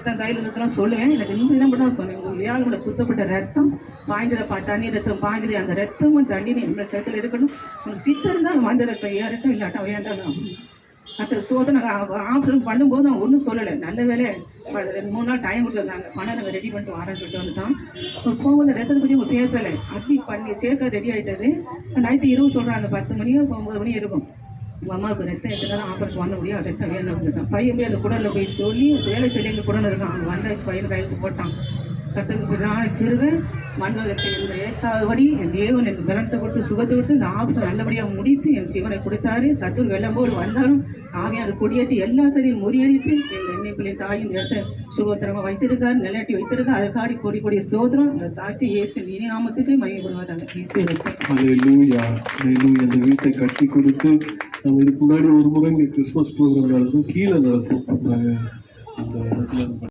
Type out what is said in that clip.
ரத்தம் கையில் இருக்கிறோம் சொல்லுவேன். எனக்கு நீங்கள் தான் மட்டும் சொன்னேன். உங்கள் வியாழோட குத்தப்பட்ட ரத்தம் பாய்ந்ததை தண்ணி ரத்தம் பாய்ந்தது, அந்த ரத்தமும் தண்ணீர் என்னோட சேர்த்துல இருக்கணும். உங்களுக்கு சித்தம் தான் மஞ்சள் ரத்தம் ஏறட்டும் இல்லாட்டா வேண்டாம். மற்ற சோதனை ஆப்ரேஷன் பண்ணும்போது நான் ஒன்றும் சொல்லலை. நல்ல வேலை 2-3 நாள் டைம் கொடுத்துருந்தாங்க. பணம் நாங்கள் ரெடி பண்ணிட்டு வரேன்னு சொல்லிட்டு வந்துட்டோம். போகும்போது ரத்தத்தை பற்றி அவங்க பேசலை. அப்படி பண்ணி சேர்க்க ரெடி ஆகிட்டது. நைட்டு இரவு சொல்கிறாங்க 10 மணியோ 9 மணி இருக்கும். உங்கள் அம்மாவுக்கு ரத்தம் எத்தனை ஆப்ரேஷன் பண்ண முடியும், ரத்தம் வேணும் அப்படின்னு பையன் போய் அந்த குடலில் போய் சொல்லி வேலை சொல்லி எங்கள் குடல் இருக்கான். அவங்க வந்த பையன் கையெழுத்து போட்டான். கத்தருக்கு நான் கிருவேன் மண்டலத்தை ஏற்றாதபடி என் தேவன் எனக்கு பலத்தை கொடுத்து சுகத்தை கொடுத்து இந்த ஆபத்தை நல்லபடியாக முடித்து என் ஜீவனை கொடுத்தாரு. சத்துரு வெள்ளம் போல் வந்தாலும் ஆவியார் கொடியேற்றி எல்லா சதியும் முறியடித்து எங்கள் எண்ணெய் பிள்ளை தாயின் இடத்தை சுகத்திரமாக வைத்திருக்காரு, நிலையாட்டி வைத்திருக்காரு. அதுக்காடி கொடி கொடிய சோதரம் அந்த சாட்சி இயேசு இனி நாமத்துக்கு மையப்படுவாங்க. அந்த வீட்டை கட்டி கொடுத்து நம்ம இதுக்கு முன்னாடி ஒரு முறை கிறிஸ்மஸ் ப்ரோக்ராம் நடத்தும், கீழே நடத்தும். அந்த இடத்துல